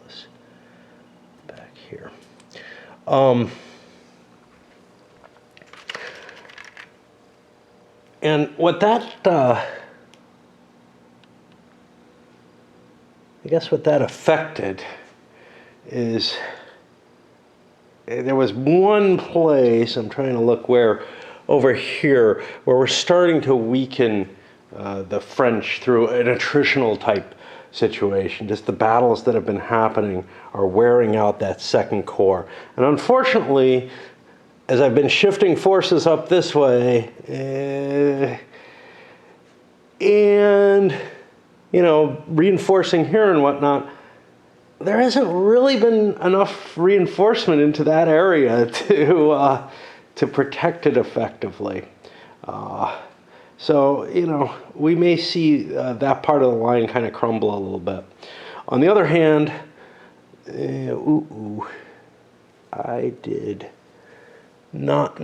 this back here. And what that, I guess what that affected is there was one place, I'm trying to look where, over here, where we're starting to weaken the French through an attritional type situation. Just the battles that have been happening are wearing out that second corps. And unfortunately, as I've been shifting forces up this way, and, you know, reinforcing here and whatnot, there hasn't really been enough reinforcement into that area to protect it effectively. So, you know, we may see that part of the line kind of crumble a little bit. On the other hand, I did not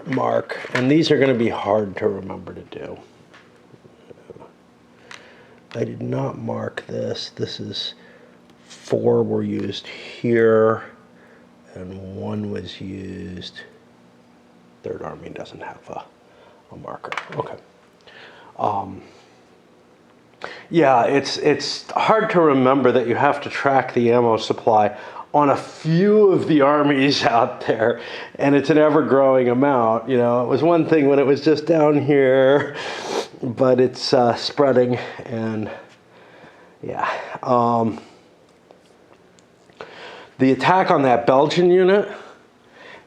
mark, and these are going to be hard to remember to do. I did not mark this. This is 4 were used here, and 1 was used. Third Army doesn't have a marker. Okay. Yeah, it's hard to remember that you have to track the ammo supply on a few of the armies out there, and it's an ever-growing amount. You know, it was one thing when it was just down here, but it's spreading, and yeah. The attack on that Belgian unit,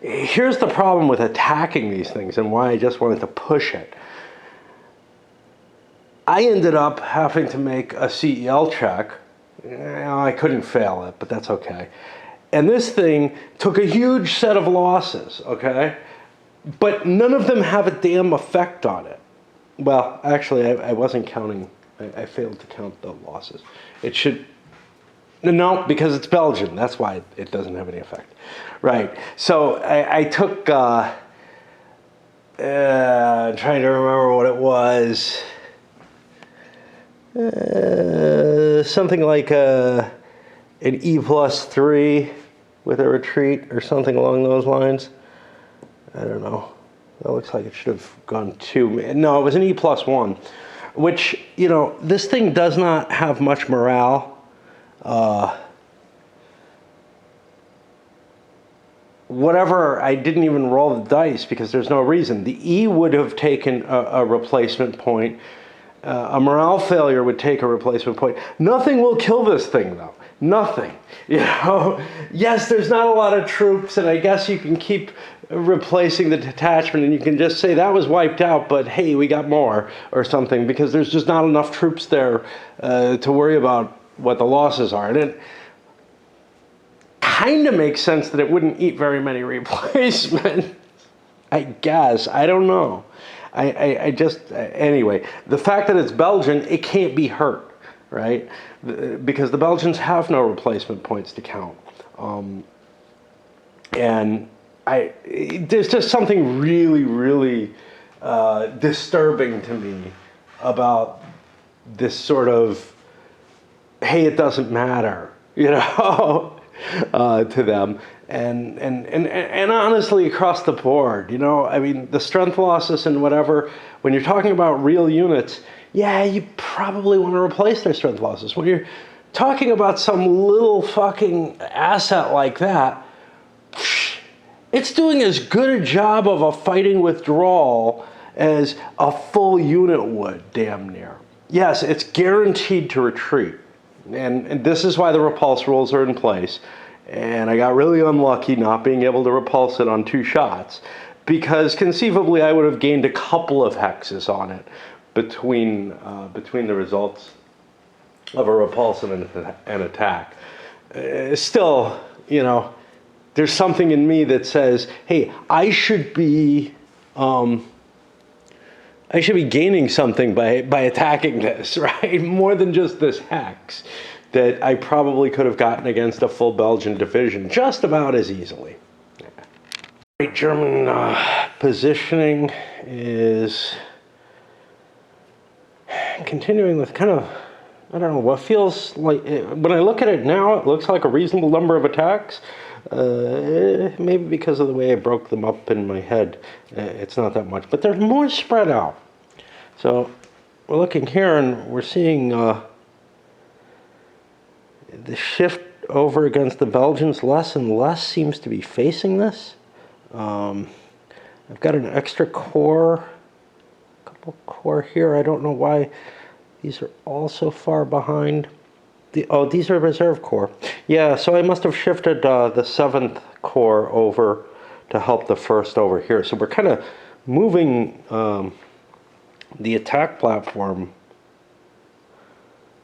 here's the problem with attacking these things and why I just wanted to push it. I ended up having to make a CEL check. I couldn't fail it, but that's okay. And this thing took a huge set of losses, okay? But none of them have a damn effect on it. Well, actually, I wasn't counting. I failed to count the losses. It should... No, because it's Belgian. That's why it doesn't have any effect. Right. So I took... trying to remember what it was... something like an E+3 with a retreat or something along those lines. I don't know. That looks like it should have gone 2. No, it was an E+1, which, you know, this thing does not have much morale. Whatever, I didn't even roll the dice because there's no reason. The E would have taken a replacement point. A morale failure would take a replacement point. Nothing will kill this thing, though. Nothing. You know, yes, there's not a lot of troops, and I guess you can keep replacing the detachment, and you can just say that was wiped out, but hey, we got more, or something, because there's just not enough troops there to worry about what the losses are. And it kind of makes sense that it wouldn't eat very many replacements. I guess. I don't know. I just, anyway, the fact that it's Belgian, it can't be hurt, right? Because the Belgians have no replacement points to count. And there's just something really, really disturbing to me about this sort of, hey, it doesn't matter, you know, to them. And honestly, across the board, you know, I mean, the strength losses and whatever, when you're talking about real units, yeah, you probably want to replace their strength losses. When you're talking about some little fucking asset like that, it's doing as good a job of a fighting withdrawal as a full unit would, damn near. Yes, it's guaranteed to retreat. And this is why the repulse rules are in place. And I got really unlucky not being able to repulse it on 2 shots, because conceivably I would have gained a couple of hexes on it between the results of a repulse and an attack. Still, you know, there's something in me that says, hey, I should be gaining something by attacking this, right? More than just this hex that I probably could have gotten against a full Belgian division just about as easily. Yeah. German positioning is continuing with kind of, I don't know, what feels like, when I look at it now, it looks like a reasonable number of attacks. Maybe because of the way I broke them up in my head, it's not that much, but they're more spread out. So we're looking here and we're seeing the shift over against the Belgians less and less seems to be facing this. I've got an extra corps, a couple corps here. I don't know why these are all so far behind. These are reserve corps. Yeah, so I must have shifted the 7th corps over to help the 1st over here. So we're kind of moving the attack platform.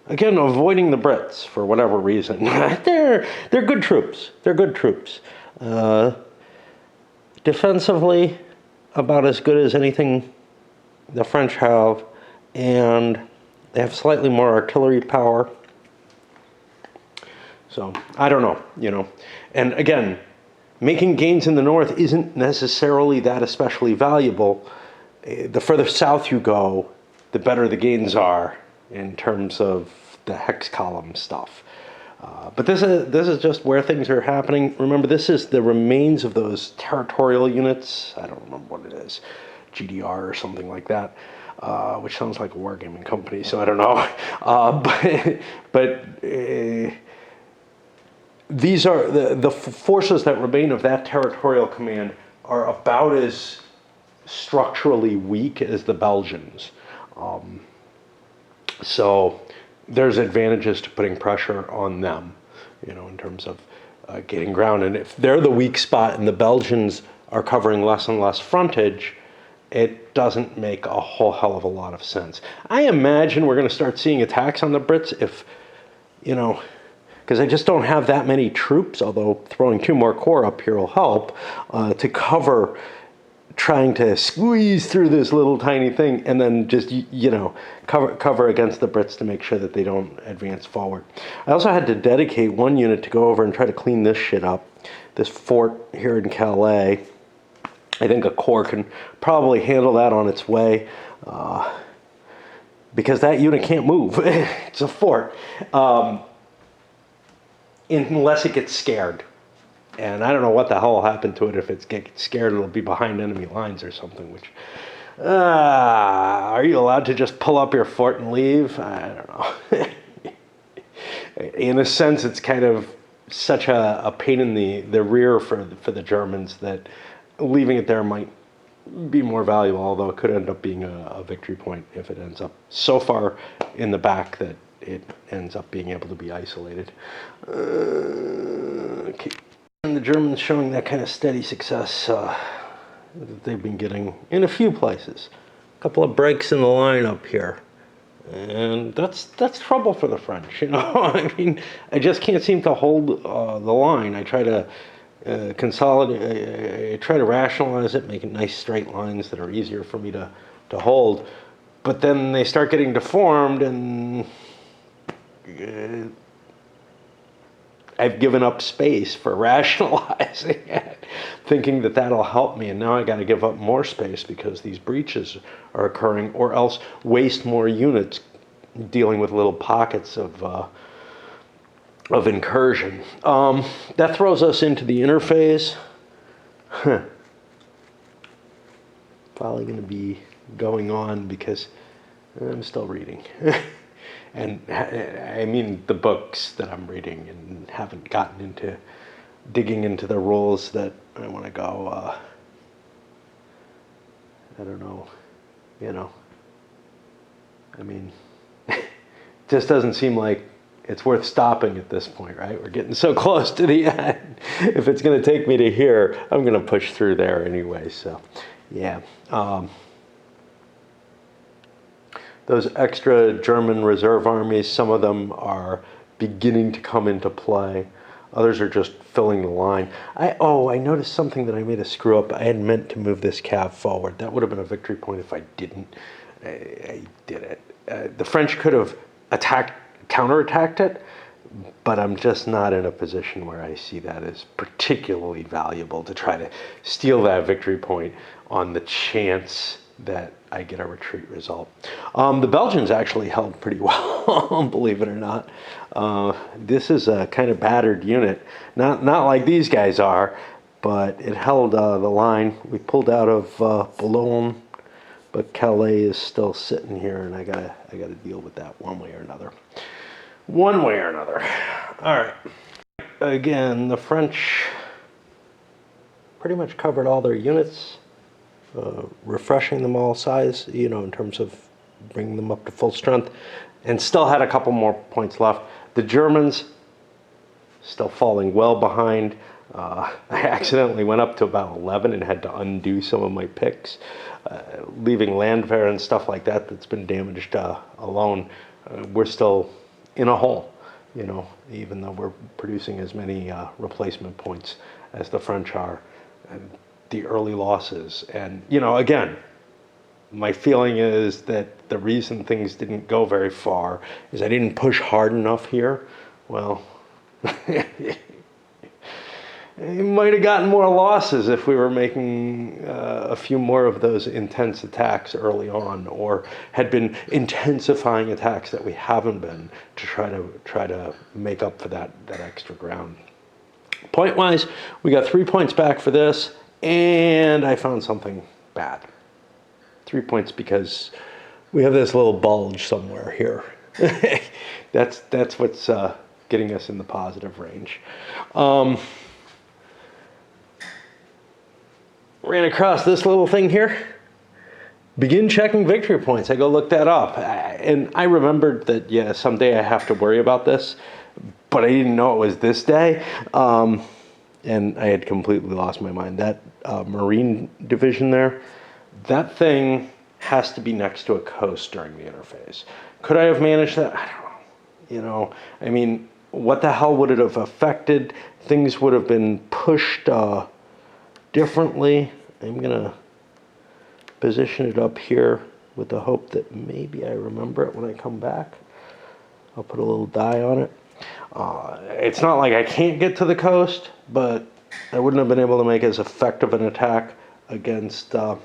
Again, avoiding the Brits for whatever reason. They're good troops. They're good troops. Defensively, about as good as anything the French have, and they have slightly more artillery power. So, I don't know, you know. And again, making gains in the north isn't necessarily that especially valuable. The further south you go, the better the gains are in terms of the hex column stuff. But this is just where things are happening. Remember, this is the remains of those territorial units. I don't remember what it is, GDR or something like that, which sounds like a wargaming company, so I don't know. But these are the forces that remain of that territorial command are about as structurally weak as the Belgians. So there's advantages to putting pressure on them, you know, in terms of gaining ground. And if they're the weak spot and the Belgians are covering less and less frontage, it doesn't make a whole hell of a lot of sense. I imagine we're going to start seeing attacks on the Brits if, you know, because I just don't have that many troops, although throwing 2 more corps up here will help, to cover trying to squeeze through this little tiny thing and then just, you know, cover against the Brits to make sure that they don't advance forward. I also had to dedicate 1 unit to go over and try to clean this shit up. This fort here in Calais, I think a corps can probably handle that on its way. because that unit can't move. It's a fort, unless it gets scared. And I don't know what the hell will happen to it. If it gets scared, it'll be behind enemy lines or something, which... are you allowed to just pull up your fort and leave? I don't know. In a sense, it's kind of such a pain in the rear for the Germans that leaving it there might be more valuable, although it could end up being a victory point if it ends up so far in the back that it ends up being able to be isolated. Okay. And the Germans showing that kind of steady success that they've been getting in a few places. A couple of breaks in the line up here. And that's trouble for the French, you know. I mean, I just can't seem to hold the line. I try to consolidate, I try to rationalize it, make it nice straight lines that are easier for me to hold. But then they start getting deformed, and I've given up space for rationalizing it, thinking that that'll help me, and now I got to give up more space because these breaches are occurring, or else waste more units dealing with little pockets of incursion. That throws us into the interphase. Probably going to be going on because I'm still reading. And I mean the books that I'm reading, and haven't gotten into digging into the rules that I want to go, I don't know, you know. I mean, it just doesn't seem like it's worth stopping at this point, right? We're getting so close to the end. If it's going to take me to here, I'm going to push through there anyway, so yeah. Those extra German reserve armies, some of them are beginning to come into play. Others are just filling the line. I noticed something that I made a screw up. I had meant to move this cav forward. That would have been a victory point if I didn't. I did it. The French could have counterattacked it, but I'm just not in a position where I see that as particularly valuable to try to steal that victory point on the chance that I get a retreat result. The Belgians actually held pretty well, believe it or not. This is a kind of battered unit, not like these guys are, but it held the line. We pulled out of Boulogne, but Calais is still sitting here, and I gotta deal with that one way or another. One way or another. All right. Again, the French pretty much covered all their units. Refreshing them all size, you know, in terms of bringing them up to full strength, and still had a couple more points left. The Germans still falling well behind. I accidentally went up to about 11 and had to undo some of my picks, leaving Landwehr and stuff like that that's been damaged alone. We're still in a hole, you know, even though we're producing as many replacement points as the French are. And the early losses, and you know, again, my feeling is that the reason things didn't go very far is I didn't push hard enough here. Well, it might have gotten more losses if we were making a few more of those intense attacks early on, or had been intensifying attacks that we haven't been, to try to make up for that extra ground. Point wise, we got 3 points back for this. And I found something bad. 3 points because we have this little bulge somewhere here. That's what's getting us in the positive range. Ran across this little thing here. Begin checking victory points. I go look that up. And I remembered that, yeah, someday I have to worry about this. But I didn't know it was this day. And I had completely lost my mind. That Marine division there, that thing has to be next to a coast during the interphase. Could I have managed that? I don't know. You know, I mean, what the hell would it have affected? Things would have been pushed differently. I'm going to position it up here with the hope that maybe I remember it when I come back. I'll put a little die on it. It's not like I can't get to the coast, but I wouldn't have been able to make as effective an attack against the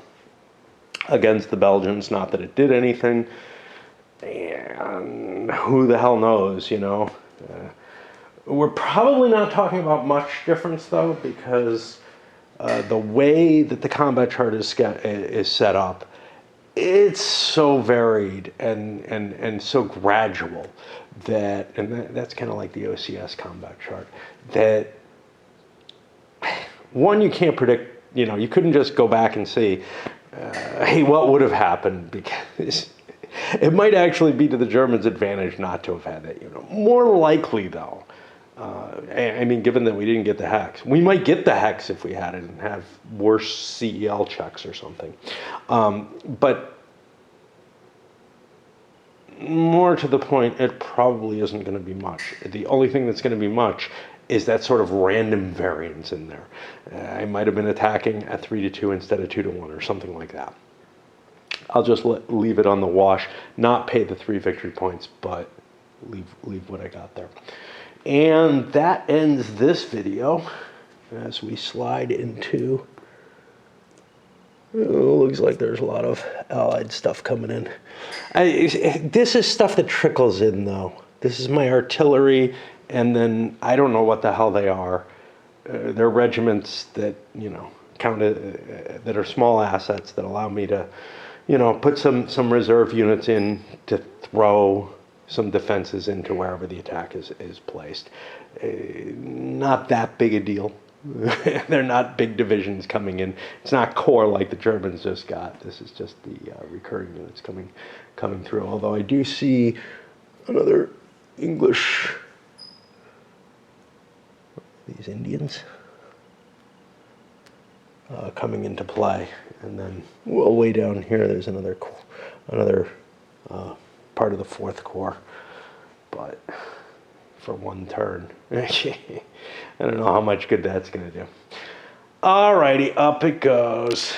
Belgians. Not that it did anything. And who the hell knows, you know? We're probably not talking about much difference, though, because the way that the combat chart is set up, it's so varied and so gradual that, and that's kind of like the OCS combat chart, that one, you can't predict, you know, you couldn't just go back and see, hey, what would have happened? Because it might actually be to the Germans' advantage not to have had that unit. More likely, though, I mean, given that we didn't get the hex, we might get the hex if we had it and have worse CEL checks or something. But more to the point, it probably isn't going to be much. The only thing that's going to be much is that sort of random variance in there. I might have been attacking at 3-2 instead of 2-1 or something like that. I'll just leave it on the wash, not pay the 3 victory points, but leave what I got there. And that ends this video as we slide into, looks like there's a lot of allied stuff coming in. This is stuff that trickles in, though. This is my artillery, and then I don't know what the hell they are. They're regiments that, you know, that are small assets that allow me to, you know, put some reserve units in to throw some defenses into wherever the attack is placed. Not that big a deal. They're not big divisions coming in. It's not core like the Germans just got. This is just the recurring units coming through. Although I do see another English, these Indians, coming into play. And then, well, way down here, there's another part of the 4th Corps, but for 1 turn. I don't know how much good that's going to do. Alrighty, up it goes.